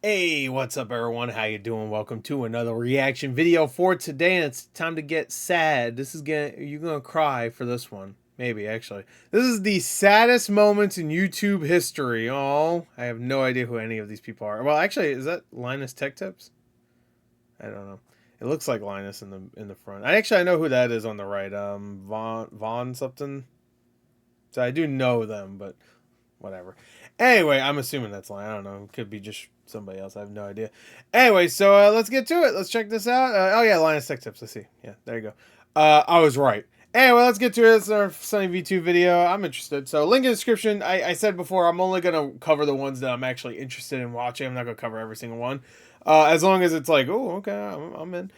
Hey, what's up everyone? How you doing? Welcome to another reaction video for today, and it's time to get sad. You're gonna cry for this one. Maybe, actually. This is the saddest moments in YouTube history. Oh, I have no idea who any of these people are. Well, actually, is that Linus Tech Tips? I don't know. It looks like Linus in the front. I know who that is on the right. Vaughn something. So I do know them, but whatever. Anyway, I'm assuming that's Linus. I don't know. It could be just somebody else. I have no idea. Anyway, so let's get to it. Let's check this out. Oh yeah, Linus Tech Tips. Let's see. Yeah, there you go. I was right. Anyway, let's get to it. It's our SunnyV2 video. I'm interested. So link in the description. I said before, I'm only going to cover the ones that I'm actually interested in watching. I'm not going to cover every single one. As long as it's like, oh, okay, I'm in.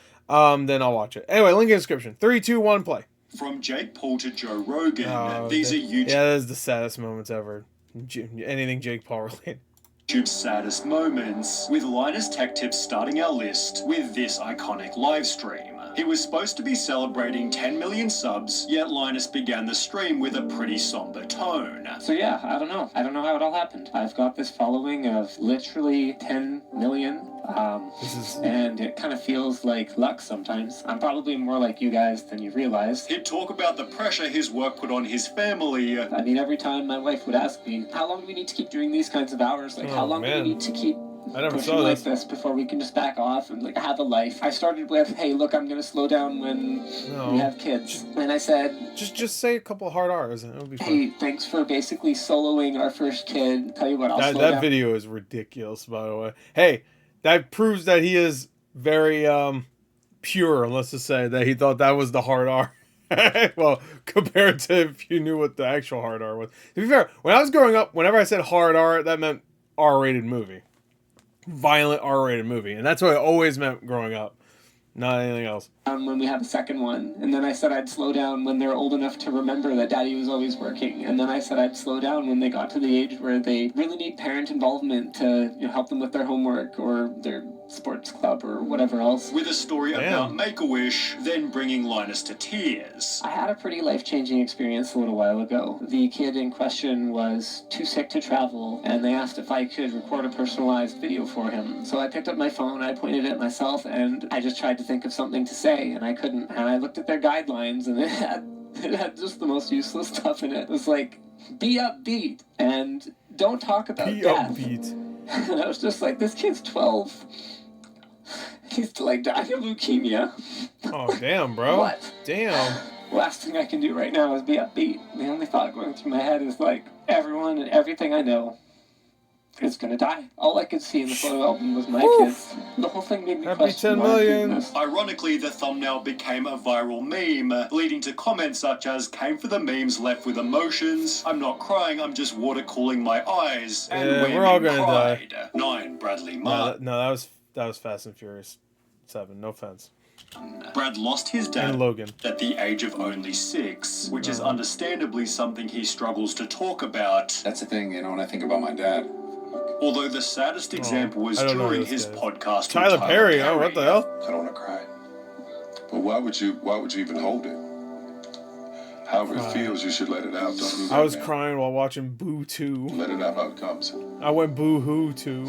Then I'll watch it. Anyway, link in the description. 3, 2, 1, play. From Jake Paul to Joe Rogan, these are YouTube. Yeah, that is the saddest moments ever. Anything Jake Paul related. YouTube's saddest moments, with Linus Tech Tips starting our list with this iconic live stream. He was supposed to be celebrating 10 million subs, yet Linus began the stream with a pretty somber tone. So yeah, I don't know how it all happened. I've got this following of literally 10 million. And it kind of feels like luck sometimes. I'm probably more like you guys than you realize. He'd talk about the pressure his work put on his family. I mean, every time my wife would ask me, how long do we need to keep doing these kinds of hours? Like, how long do we need to keep pushing like this before we can just back off and like have a life? I started with, hey, look, I'm gonna slow down when we have kids. And I said, just say a couple hard R's and it'll be fun. Hey, thanks for basically soloing our first kid. Tell you what, I'll slow down. That video is ridiculous, by the way. Hey, that proves that he is very pure, let's just say that he thought that was the hard R. Well, compared to if you knew what the actual hard R was. To be fair, when I was growing up, whenever I said hard R, that meant R-rated movie. Violent R-rated movie. And that's what it always meant growing up. Not anything else. When we have a second one. And then I said I'd slow down when they're old enough to remember that daddy was always working. And then I said I'd slow down when they got to the age where they really need parent involvement to help them with their homework or their sports club or whatever else. With a story about Make-A-Wish, then bringing Linus to tears. I had a pretty life-changing experience a little while ago. The kid in question was too sick to travel, and they asked if I could record a personalized video for him. So I picked up my phone, I pointed at myself, and I just tried to think of something to say, and I couldn't. And I looked at their guidelines, and it had just the most useless stuff in it. It was like, be upbeat, and don't talk about death. Be upbeat. And I was just like, this kid's 12. He's like dying of leukemia. Oh, damn, bro. What? Damn. Last thing I can do right now is be upbeat. The only thought going through my head is like, everyone and everything I know is gonna die. All I could see in the photo album was my kids. The whole thing made me question 10 million. Ironically, the thumbnail became a viral meme, leading to comments such as, came for the memes left with emotions, I'm not crying, I'm just water cooling my eyes, and we're all gonna die. 9, Bradley Martyn. No, that was Fast and Furious 7, no offense. Brad lost his dad and Logan at the age of only 6, which is understandably something he struggles to talk about. That's the thing, when I think about my dad. Although the saddest example was during his podcast with Tyler Perry. Oh, what the hell? I don't want to cry. But why would you even hold it? However it feels, you should let it out. Don't do that, I was crying while watching Boo 2. Let it out how it comes. I went Boo-hoo 2.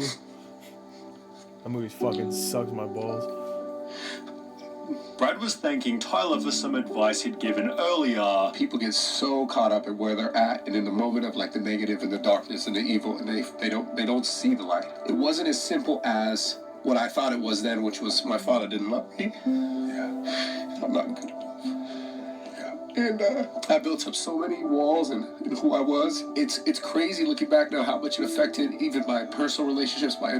That movie fucking sucks my balls. Brad was thanking Tyler for some advice he'd given earlier. People get so caught up in where they're at and in the moment of like the negative and the darkness and the evil, and they don't see the light. It wasn't as simple as what I thought it was then, which was my father didn't love me. Yeah, I'm not good enough. And I built up so many walls and who I was. It's crazy looking back now how much it affected even my personal relationships, my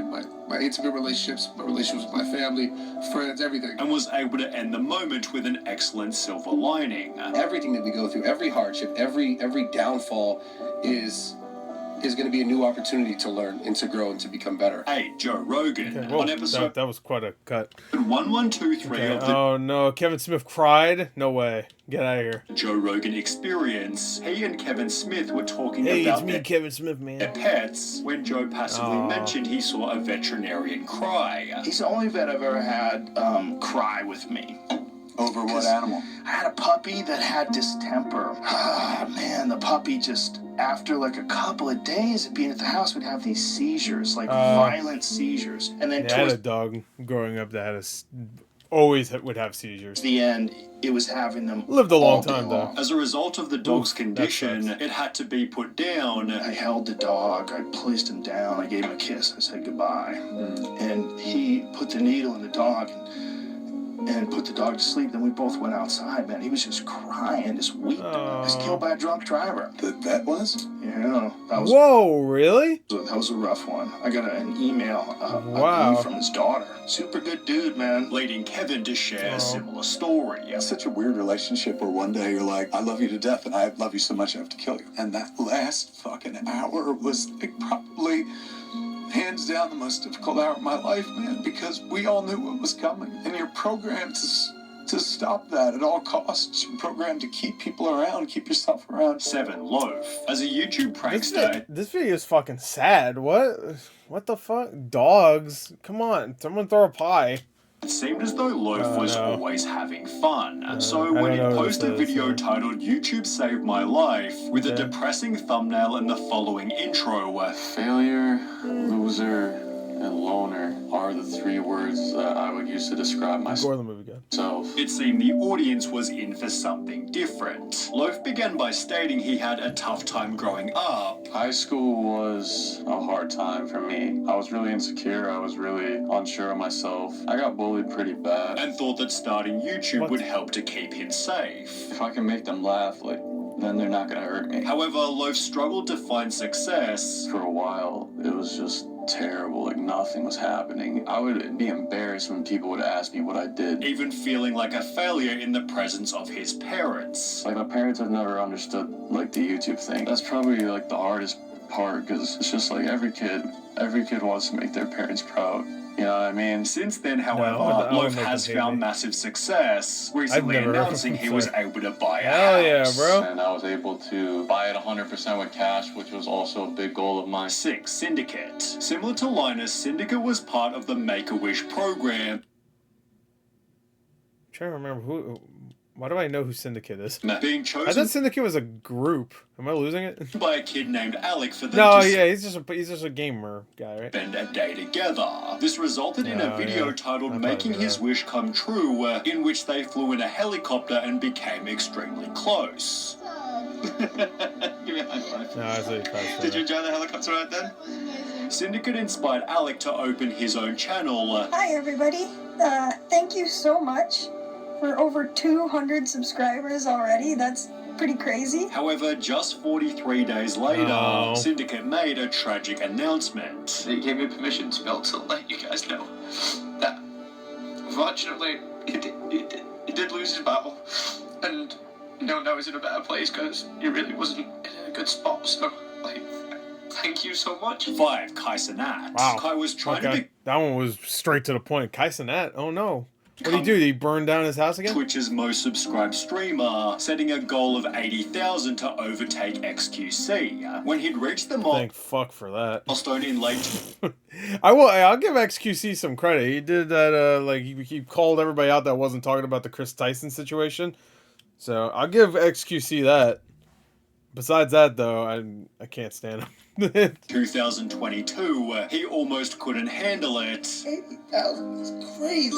intimate relationships, my relationships with my family, friends, everything. And was able to end the moment with an excellent silver lining. Everything that we go through, every hardship, every downfall is going to be a new opportunity to learn and to grow and to become better. Hey, Joe Rogan. Okay, On episode that was quite a cut. 1123 of the Oh no, Kevin Smith cried? No way. Get out of here. Joe Rogan Experience. He and Kevin Smith were talking about it's me, Kevin Smith, man. Their pets when Joe passively mentioned he saw a veterinarian cry. He's the only vet I've ever had cry with me. Over what animal? I had a puppy that had distemper. Ah, man, the puppy just, after like a couple of days of being at the house, would have these seizures, like violent seizures. And then I had a dog growing up that had always would have seizures. The end, it was having them. Lived a long time though. As a result of the dog's condition, it had to be put down. I held the dog, I placed him down, I gave him a kiss, I said goodbye. And he put the needle in the dog and put the dog to sleep. Then we both went outside, man. He was just crying, just weeping. He was killed by a drunk driver. The vet was? Yeah. That was, whoa, really? That was a rough one. I got an email wow. from his daughter. Super good dude, man. Leading Kevin to share a similar story. It's such a weird relationship where one day you're like, I love you to death and I love you so much I have to kill you. And that last fucking hour was like probably hands down the most difficult hour of my life, man, because we all knew what was coming. And you're programmed to stop that at all costs. You're programmed to keep people around, keep yourself around. 7. Lofe. As a YouTube prankster... This video is fucking sad. What the fuck? Dogs? Come on, someone throw a pie. It seemed as though Lofe was always having fun. So when he posted a video titled YouTube Saved My Life with a depressing thumbnail and the following intro. Failure, loser, and loner are the 3 words that I would use to describe myself. GorTheMovieGod. It seemed the audience was in for something different. Lofe began by stating he had a tough time growing up. High school was a hard time for me. I was really insecure. I was really unsure of myself. I got bullied pretty bad. And thought that starting YouTube would help to keep him safe. If I can make them laugh, then they're not gonna hurt me. However, Lofe struggled to find success. For a while, it was just terrible, nothing was happening. I would be embarrassed when people would ask me what I did. Even feeling like a failure in the presence of his parents. My parents have never understood, the YouTube thing. That's probably, the hardest part, because it's just every kid wants to make their parents proud. You know what I mean? Since then, however, Lofe has found massive success, recently announcing he was able to buy a house. Hell yeah, bro. And I was able to buy it 100% with cash, which was also a big goal of mine. 6. Syndicate. Similar to Linus, Syndicate was part of the Make-A-Wish program. I'm trying to remember why do I know who Syndicate is? Being chosen. I thought Syndicate was a group. Am I losing it? By a kid named Alec for the. No, yeah, he's just a gamer guy, right? Spend a day together. This resulted in a video titled "Making His Wish Come True," in which they flew in a helicopter and became extremely close. Give me a high five. No, I was really fast. Did you enjoy the helicopter ride then? Syndicate inspired Alec to open his own channel. Hi everybody. Thank you so much. We're over 200 subscribers already. That's pretty crazy. However, just 43 days later, Syndicate made a tragic announcement. They gave me permission to be able to let you guys know that, unfortunately, he did lose his battle. And now he's in a better place because he really wasn't in a good spot. So, thank you so much. 5. Cenat. Wow. Kai was trying to be... That one was straight to the point. Cenat? Oh no. What did he do? Did he burn down his house again? Twitch's most subscribed streamer, setting a goal of 80,000 to overtake XQC. When he'd reached the Thank fuck for that. milestone in late... I'll give XQC some credit. He did that, he called everybody out that wasn't talking about the Chris Tyson situation. So, I'll give XQC that. Besides that, though, I can't stand him. 2022, he almost couldn't handle it. 80,000 is crazy.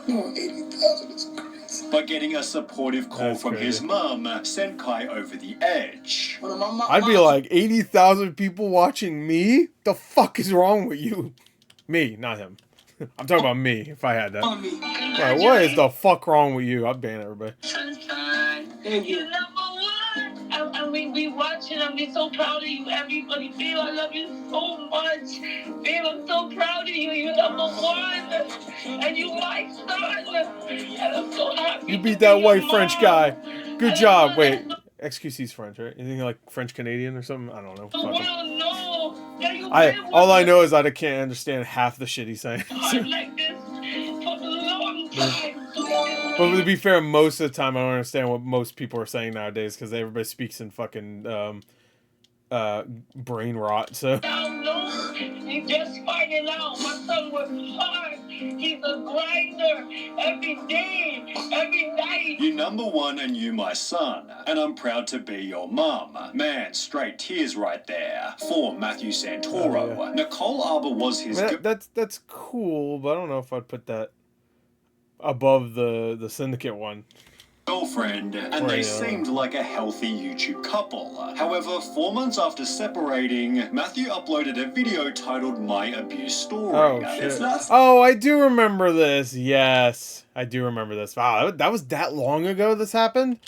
No, 80,000 is crazy. But getting a supportive call from his mum sent Kai over the edge. I'd be like, 80,000 people watching me? The fuck is wrong with you? Me, not him. I'm talking about me, if I had that. Like, what is the fuck wrong with you? I'd ban everybody. You're number one. I mean, we watching. I'm so proud of you, everybody. Babe, I love you so much. Babe, I'm so proud of you. You're number one. And you my son. And I'm so happy. You beat that white French guy. Good job. Wait, XQC's French, right? Anything like French Canadian or something? I don't know. The world knows that you all I know is that I can't understand half the shit he's saying. like this for a long time. But to be fair, most of the time I don't understand what most people are saying nowadays because everybody speaks in fucking brain rot. So. You We just finding out. My son works hard. He's a grinder every day, every night. You number one and you my son, and I'm proud to be your mum. Man, straight tears right there. For Matthew Santoro. Oh, yeah. Nicole Arbor was his... That's cool, but I don't know if I'd put that above the Syndicate one. Girlfriend, and they seemed like a healthy YouTube couple. However, 4 months after separating, Matthew uploaded a video titled My Abuse Story. Oh, shit. Oh, I do remember this. Yes, I do remember this. Wow, that was that long ago this happened?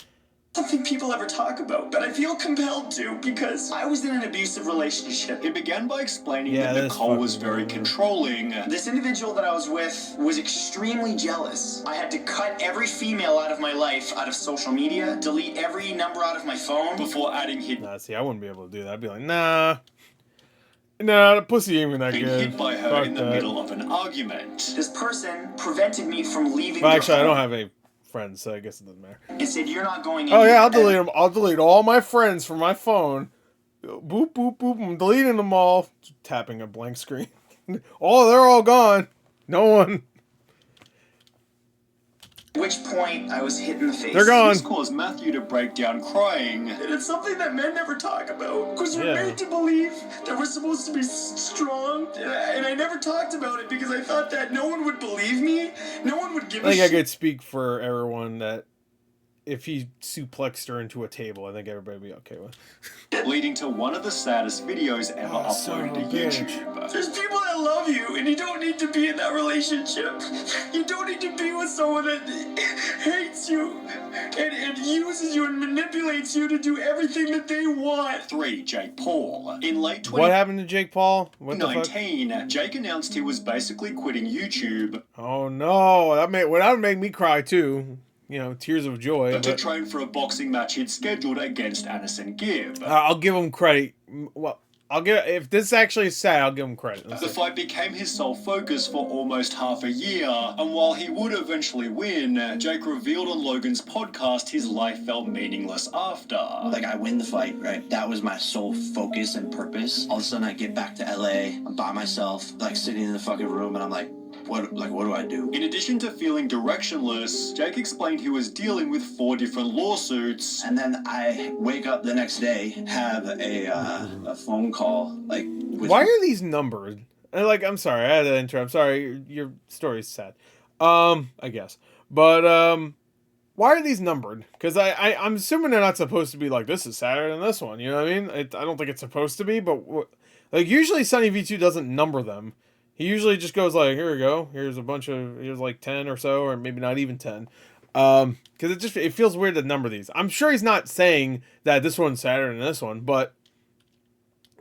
Something people ever talk about, but I feel compelled to because I was in an abusive relationship. He began by explaining that Nicole was very controlling. This individual that I was with was extremely jealous. I had to cut every female out of my life, out of social media, delete every number out of my phone. Before adding hit. Nah, see, I wouldn't be able to do that. I'd be like, nah, the pussy ain't even that Being good. hit by her in the middle of an argument. This person prevented me from leaving. Well, actually, I don't have any friends, so I guess it doesn't matter. It said you're not going. Oh yeah, I'll delete them. I'll delete all my friends from my phone. Boop boop boop. I'm deleting them all. Tapping a blank screen. Oh, they're all gone. No one. At which point I was hit in the face. They're gone. This caused Matthew to break down crying. And it's something that men never talk about. Because we're made to believe that we're supposed to be strong. And I never talked about it because I thought that no one would believe me. No one would give a shit. I think I could speak for everyone that if he suplexed her into a table, I think everybody would be okay with it. Leading to one of the saddest videos ever uploaded to YouTube. There's people that love you, and you don't need to be in that relationship. You don't need to be with someone that hates you and uses you and manipulates you to do everything that they want. 3. Jake Paul. In late What happened to Jake Paul? What the fuck? 2019, Jake announced he was basically quitting YouTube. Oh no, that would make me cry too. You know, tears of joy. But to train for a boxing match he'd scheduled against Anderson Gibb. I'll give him credit. Well, if this actually is sad, I'll give him credit. The fight became his sole focus for almost half a year, and while he would eventually win, Jake revealed on Logan's podcast his life felt meaningless after. Like, I win the fight, right? That was my sole focus and purpose. All of a sudden, I get back to LA, I'm by myself, like, sitting in the fucking room, and I'm like, what do I do? In addition to feeling directionless, Jake explained he was dealing with 4 different lawsuits. And then I wake up the next day, have a phone call, like... Why are these numbered? Like, I'm sorry, I had to enter. I'm sorry, your story's sad. I guess. But, why are these numbered? Because I'm assuming they're not supposed to be like, this is sadder than this one, you know what I mean? I don't think it's supposed to be, but... Like, usually SunnyV2 doesn't number them. He usually just goes like, here we go. Here's like 10 or so, or maybe not even 10. Because it feels weird to number these. I'm sure he's not saying that this one's sadder than this one, but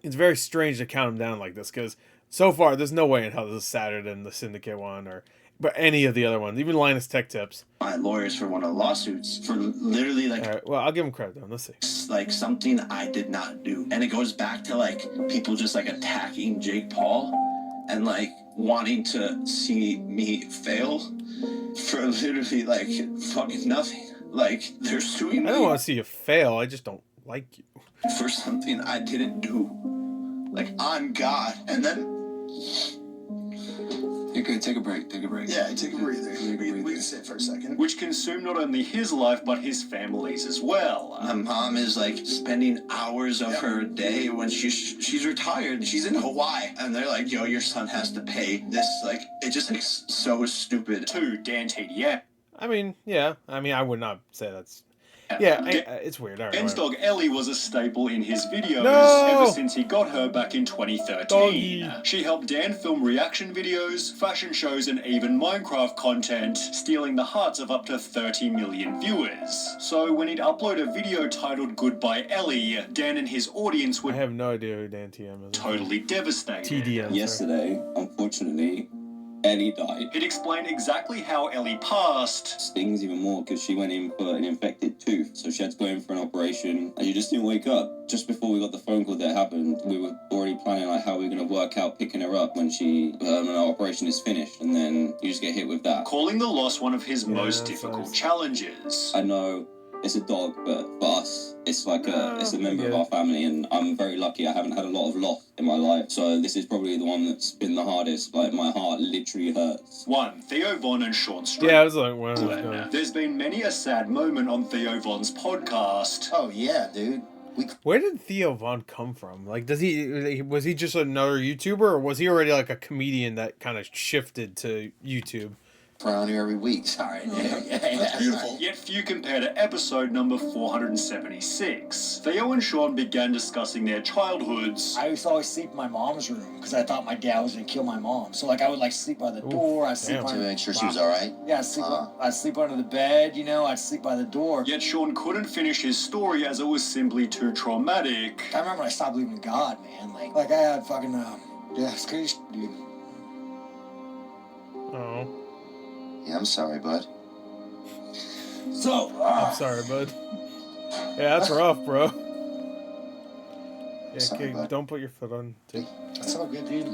it's very strange to count them down like this. Because so far, there's no way in hell this is sadder than the Syndicate one, but any of the other ones, even Linus Tech tips. My lawyers for one of the lawsuits for literally like... All right, well, I'll give him credit though. Let's see. Like something I did not do. And it goes back to like people just like attacking Jake Paul. And, like, wanting to see me fail for literally, like, fucking nothing. Like, they're suing me. I don't want to see you fail. I just don't like you. For something I didn't do. Like, I'm God. And then... You're good. Take a break. Yeah, take a breather. We can sit for a second. Which consumed not only his life, but his family's as well. My mom is, like, spending hours of her day when she's retired. She's in Hawaii. And they're like, yo, your son has to pay this. Like, it just looks so stupid. 2. DanTDM. I mean, yeah. I would not say that's... Yeah, it's weird. All right, Ben's dog Ellie was a staple in his videos ever since he got her back in 2013. Doggy. She helped Dan film reaction videos, fashion shows, and even Minecraft content, stealing the hearts of up to 30 million viewers. So when he'd upload a video titled Goodbye Ellie, Dan and his audience would... I have no idea who DanTDM is. Totally devastated. TDM. Yesterday, unfortunately, Ellie died. It explained exactly how Ellie passed. Stings even more because she went in for an infected tooth, so she had to go in for an operation, and she just didn't wake up. Just before we got the phone call that happened, we were already planning like how we were going to work out picking her up when our operation is finished, and then you just get hit with that. Calling the loss one of his most difficult challenges. I know it's a dog, but for us, it's like it's a member of our family, and I'm very lucky. I haven't had a lot of loss in my life, so this is probably the one that's been the hardest. Like, my heart literally hurts. 1. Theo Von and Sean Street. Yeah, I was like, wow. There's been many a sad moment on Theo Von's podcast. Oh yeah, dude. Where did Theo Von come from? Like, was he just another YouTuber, or was he already like a comedian that kind of shifted to YouTube? Around here every week. Sorry. That's beautiful. Yet few compare to episode number 476. Theo and Sean began discussing their childhoods. I used to always sleep in my mom's room because I thought my dad was gonna kill my mom. So like I would like sleep by the door. I sleep to make sure she was all right. Yeah, I'd sleep under the bed. You know, I'd sleep by the door. Yet Sean couldn't finish his story as it was simply too traumatic. I remember I stopped believing in God, man. Like I had fucking yeah, it's crazy, dude. Oh. Yeah, I'm sorry, bud. So, I'm sorry, bud. Yeah, that's rough, bro. Yeah, Sorry, bud. don't put your foot on. Too. That's all good, dude.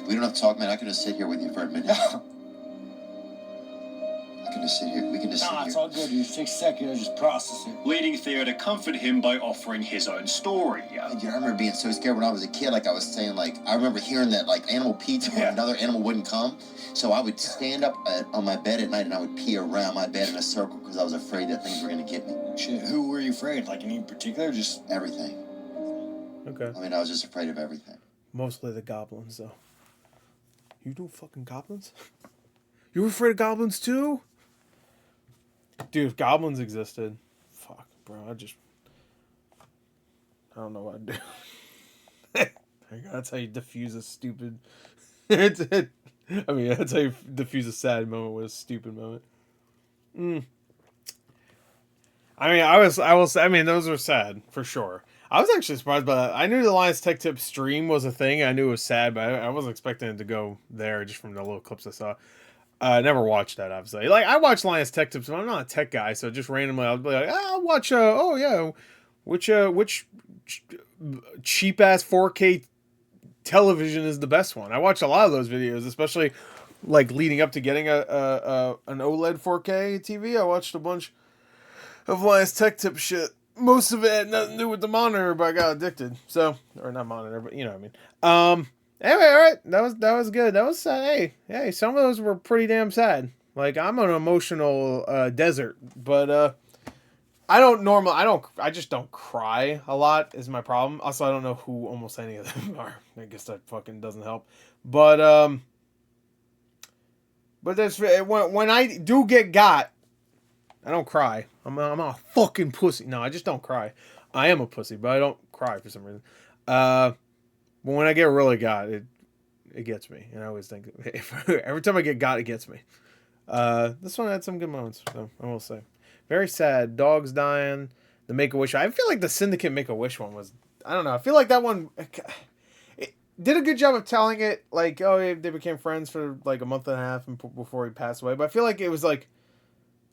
We don't have to talk, man. I can just sit here with you for a minute. I can just sit here. We can just sit Nah, here. it's all good, dude. It takes a second to just process it. Leading Theo to comfort him by offering his own story. I remember being so scared when I was a kid. Like I was saying, like I remember hearing that like animal pizza when another animal wouldn't come. So I would stand up on my bed at night and I would pee around my bed in a circle because I was afraid that things were gonna get me. Shit, who were you afraid? Like any particular? Just everything. Okay. I mean, I was just afraid of everything. Mostly the goblins, though. You do fucking goblins? You were afraid of goblins too? Dude, if goblins existed, fuck, bro, I don't know what I'd do. That's how you diffuse a stupid... I mean, that's how you diffuse a sad moment with a stupid moment. I mean, those were sad, for sure. I was actually surprised by that. I knew the Linus Tech Tip stream was a thing. I knew it was sad, but I wasn't expecting it to go there just from the little clips I saw. I never watched that, obviously. Like, I watch Linus Tech Tips, but I'm not a tech guy, so just randomly I'll be like, I'll watch, which cheap-ass 4K television is the best one. I watch a lot of those videos, especially, like, leading up to getting an OLED 4K TV. I watched a bunch of Linus Tech Tip shit. Most of it had nothing to do with the monitor, but I got addicted. So, or not monitor, but you know what I mean. Anyway, all right, that was good. That was sad. Hey, some of those were pretty damn sad. Like, I'm an emotional desert, but I just don't cry a lot is my problem. Also, I don't know who almost any of them are. I guess that fucking doesn't help. But that's when I do get got, I don't cry. I'm a fucking pussy. No, I just don't cry. I am a pussy, but I don't cry for some reason. But when I get really got, it gets me. And I always think, every time I get got, it gets me. This one had some good moments, so I will say. Very sad. Dogs dying. The Make-A-Wish. I feel like the Syndicate Make-A-Wish one was, I don't know. I feel like that one it did a good job of telling it, like, oh, they became friends for like a month and a half before he passed away. But I feel like it was a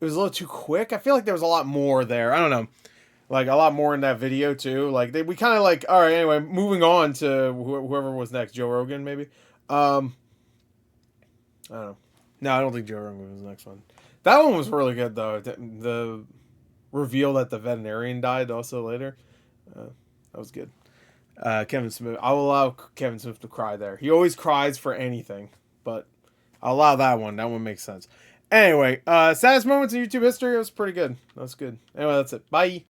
little too quick. I feel like there was a lot more there. I don't know. Like, a lot more in that video, too. Like, we kind of, like... All right, anyway, moving on to whoever was next. Joe Rogan, maybe? I don't know. No, I don't think Joe Rogan was the next one. That one was really good, though. The reveal that the veterinarian died also later. That was good. Kevin Smith. I'll allow Kevin Smith to cry there. He always cries for anything. But I'll allow that one. That one makes sense. Anyway, saddest moments in YouTube history. It was pretty good. That was good. Anyway, that's it. Bye.